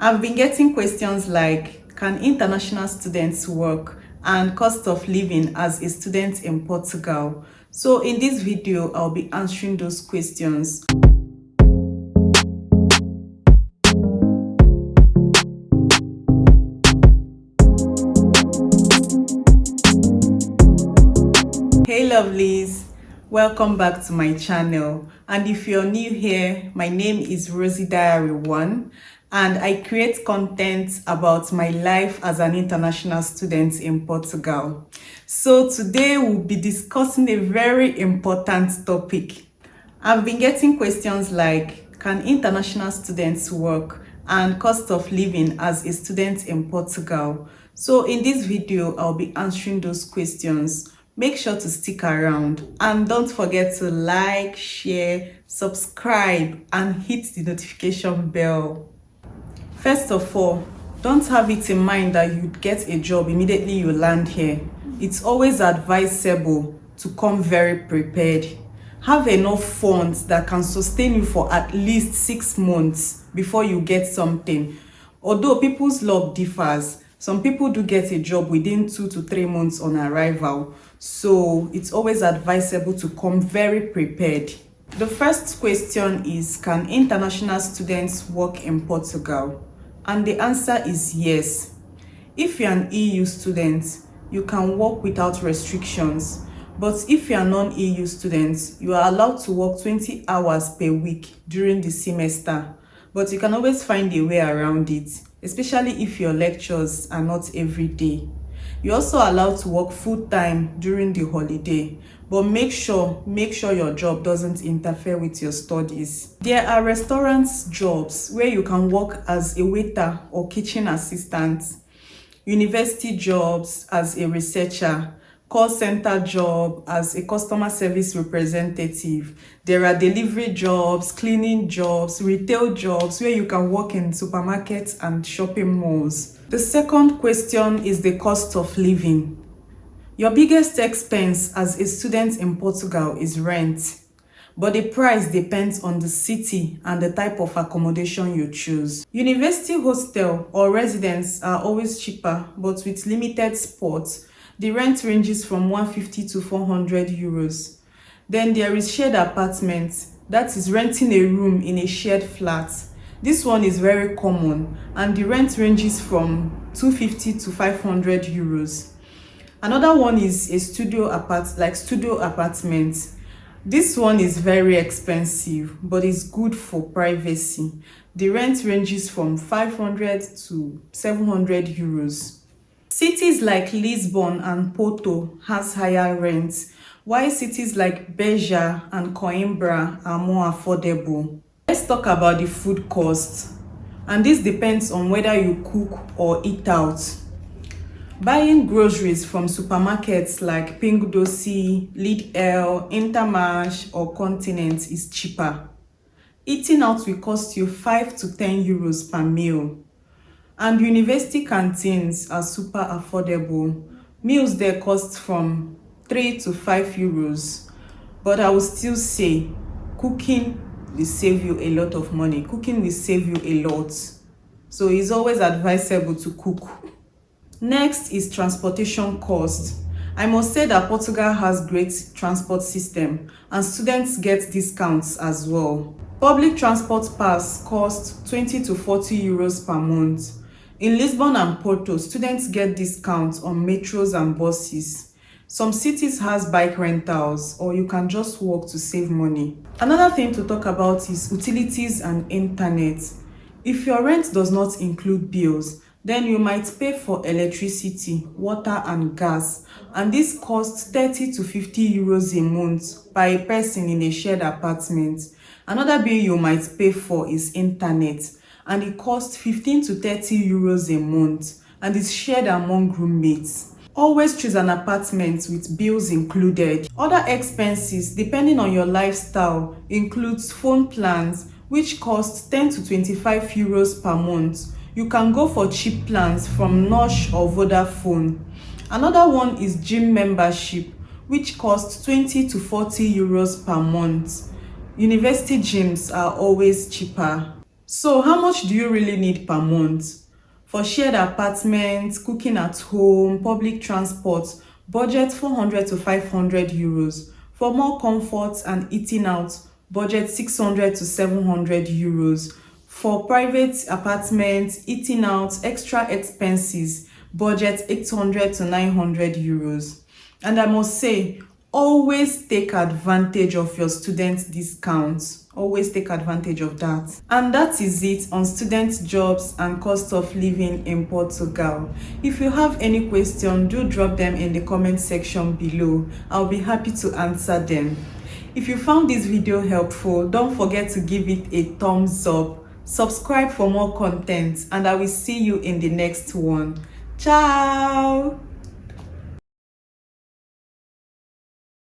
I've been getting questions like, can international students work, and cost of living as a student in Portugal? So in this video, I'll be answering those questions. Hey lovelies, welcome back to my channel. And if you're new here, my name is Rosie Diary 1 and I create content about my life as an international student in Portugal. So today we'll be discussing a very important topic. I've been getting questions like, can international students work, and cost of living as a student in Portugal? So in this video, I'll be answering those questions. Make sure to stick around and don't forget to like, share, subscribe and hit the notification bell. First of all, don't have it in mind that you'd get a job immediately you land here. It's always advisable to come very prepared. Have enough funds that can sustain you for at least 6 months before you get something. Although people's luck differs, some people do get a job within 2 to 3 months on arrival. So it's always advisable to come very prepared. The first question is, can international students work in Portugal? And the answer is yes. If you're an EU student, you can work without restrictions. But if you're a non-EU student, you are allowed to work 20 hours per week during the semester. But you can always find a way around it, especially if your lectures are not every day. You're also allowed to work full-time during the holiday, but make sure your job doesn't interfere with your studies. There are restaurants jobs where you can work as a waiter or kitchen assistant, university jobs as a researcher, call center job as a customer service representative. There are delivery jobs, cleaning jobs, retail jobs where you can work in supermarkets and shopping malls. The second question is the cost of living. Your biggest expense as a student in Portugal is rent, but the price depends on the city and the type of accommodation you choose. University hostel or residence are always cheaper, but with limited spots. The rent ranges from 150 to 400 euros. Then there is shared apartments, that is renting a room in a shared flat. This one is very common and the rent ranges from 250 to 500 euros. Another one is a studio apartment. This one is very expensive, but it's good for privacy. The rent ranges from 500 to 700 euros. Cities like Lisbon and Porto has higher rents, while cities like Beja and Coimbra are more affordable. Let's talk about the food cost, and this depends on whether you cook or eat out. Buying groceries from supermarkets like Pingo Doce, Lidl, Intermarché or Continent is cheaper. Eating out will cost you 5 to 10 euros per meal. And university canteens are super affordable. Meals there cost from 3 to 5 euros. But I will still say, cooking will save you a lot of money. Cooking will save you a lot. So it's always advisable to cook. Next is transportation cost. I must say that Portugal has great transport system and students get discounts as well. Public transport pass costs 20 to 40 euros per month. In Lisbon and Porto, students get discounts on metros and buses. Some cities has bike rentals, or you can just walk to save money. Another thing to talk about is utilities and internet. If your rent does not include bills, then you might pay for electricity, water and gas, and this costs 30 to 50 euros a month per a person in a shared apartment. Another bill you might pay for is internet, and it costs 15 to 30 euros a month and is shared among roommates. Always choose an apartment with bills included. Other expenses, depending on your lifestyle, includes phone plans, which cost 10 to 25 euros per month. You can go for cheap plans from Nosh or Vodafone. Another one is gym membership, which costs 20 to 40 euros per month. University gyms are always cheaper. So how much do you really need per month? For shared apartments, cooking at home, public transport, budget 400 to 500 euros. For more comfort and eating out, budget 600 to 700 euros. For private apartments, eating out, extra expenses, budget 800 to 900 euros. And I must say, always take advantage of your student discounts. Always take advantage of that. And that is it on student jobs and cost of living in Portugal. If you have any question, do drop them in the comment section below. I'll be happy to answer them. If you found this video helpful, don't forget to give it a thumbs up. Subscribe for more content, and I will see you in the next one. Ciao.